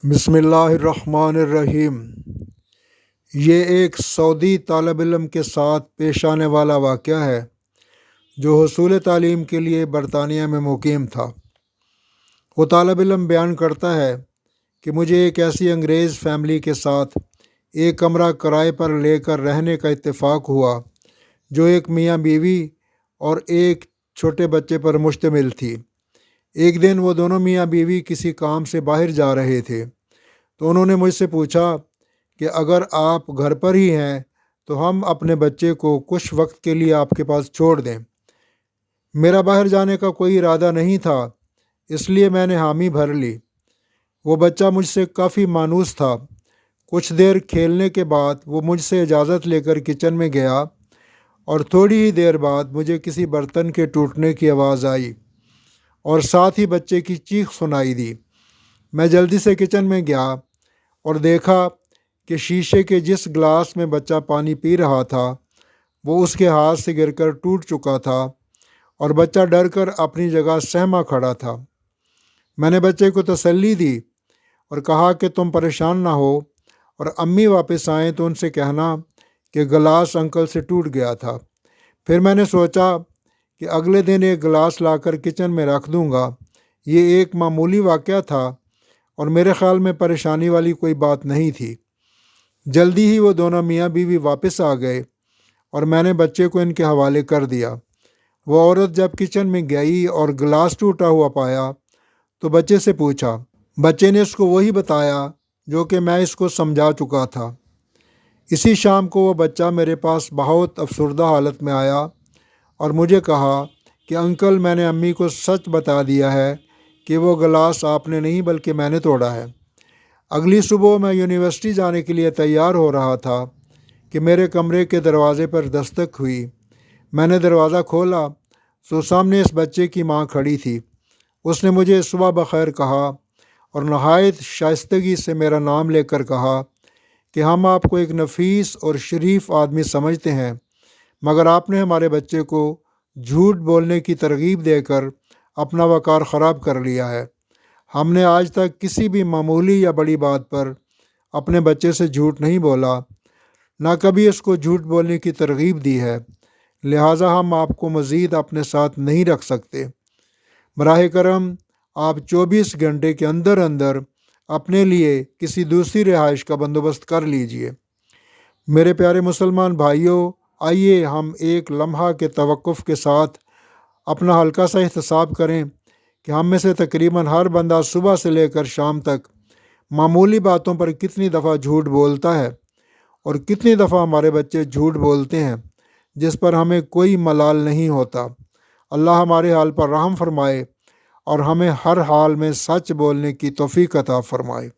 بسم اللہ الرحمن الرحیم۔ یہ ایک سعودی طالب علم کے ساتھ پیش آنے والا واقعہ ہے جو حصول تعلیم کے لیے برطانیہ میں مقیم تھا۔ وہ طالب علم بیان کرتا ہے کہ مجھے ایک ایسی انگریز فیملی کے ساتھ ایک کمرہ کرائے پر لے کر رہنے کا اتفاق ہوا جو ایک میاں بیوی اور ایک چھوٹے بچے پر مشتمل تھی۔ ایک دن وہ دونوں میاں بیوی کسی کام سے باہر جا رہے تھے تو انہوں نے مجھ سے پوچھا کہ اگر آپ گھر پر ہی ہیں تو ہم اپنے بچے کو کچھ وقت کے لیے آپ کے پاس چھوڑ دیں۔ میرا باہر جانے کا کوئی ارادہ نہیں تھا، اس لیے میں نے حامی بھر لی۔ وہ بچہ مجھ سے کافی مانوس تھا۔ کچھ دیر کھیلنے کے بعد وہ مجھ سے اجازت لے کر کچن میں گیا اور تھوڑی ہی دیر بعد مجھے کسی برتن کے ٹوٹنے کی آواز آئی اور ساتھ ہی بچے کی چیخ سنائی دی۔ میں جلدی سے کچن میں گیا اور دیکھا کہ شیشے کے جس گلاس میں بچہ پانی پی رہا تھا وہ اس کے ہاتھ سے گر کر ٹوٹ چکا تھا اور بچہ ڈر کر اپنی جگہ سہما کھڑا تھا۔ میں نے بچے کو تسلی دی اور کہا کہ تم پریشان نہ ہو اور امی واپس آئیں تو ان سے کہنا کہ گلاس انکل سے ٹوٹ گیا تھا۔ پھر میں نے سوچا کہ اگلے دن ایک گلاس لا کر کچن میں رکھ دوں گا۔ یہ ایک معمولی واقعہ تھا اور میرے خیال میں پریشانی والی کوئی بات نہیں تھی۔ جلدی ہی وہ دونوں میاں بیوی واپس آ گئے اور میں نے بچے کو ان کے حوالے کر دیا۔ وہ عورت جب کچن میں گئی اور گلاس ٹوٹا ہوا پایا تو بچے سے پوچھا۔ بچے نے اس کو وہی بتایا جو کہ میں اس کو سمجھا چکا تھا۔ اسی شام کو وہ بچہ میرے پاس بہت افسردہ حالت میں آیا اور مجھے کہا کہ انکل میں نے امی کو سچ بتا دیا ہے کہ وہ گلاس آپ نے نہیں بلکہ میں نے توڑا ہے۔ اگلی صبح میں یونیورسٹی جانے کے لیے تیار ہو رہا تھا کہ میرے کمرے کے دروازے پر دستک ہوئی۔ میں نے دروازہ کھولا تو سامنے اس بچے کی ماں کھڑی تھی۔ اس نے مجھے صبح بخیر کہا اور نہایت شائستگی سے میرا نام لے کر کہا کہ ہم آپ کو ایک نفیس اور شریف آدمی سمجھتے ہیں، مگر آپ نے ہمارے بچے کو جھوٹ بولنے کی ترغیب دے کر اپنا وقار خراب کر لیا ہے۔ ہم نے آج تک کسی بھی معمولی یا بڑی بات پر اپنے بچے سے جھوٹ نہیں بولا، نہ کبھی اس کو جھوٹ بولنے کی ترغیب دی ہے، لہٰذا ہم آپ کو مزید اپنے ساتھ نہیں رکھ سکتے۔ براہ کرم آپ 24 گھنٹے کے اندر اندر اپنے لیے کسی دوسری رہائش کا بندوبست کر لیجئے۔ میرے پیارے مسلمان بھائیوں، آئیے ہم ایک لمحہ کے توقف کے ساتھ اپنا ہلکا سا احتساب کریں کہ ہم میں سے تقریباً ہر بندہ صبح سے لے کر شام تک معمولی باتوں پر کتنی دفعہ جھوٹ بولتا ہے اور کتنی دفعہ ہمارے بچے جھوٹ بولتے ہیں جس پر ہمیں کوئی ملال نہیں ہوتا۔ اللہ ہمارے حال پر رحم فرمائے اور ہمیں ہر حال میں سچ بولنے کی توفیق عطا فرمائے۔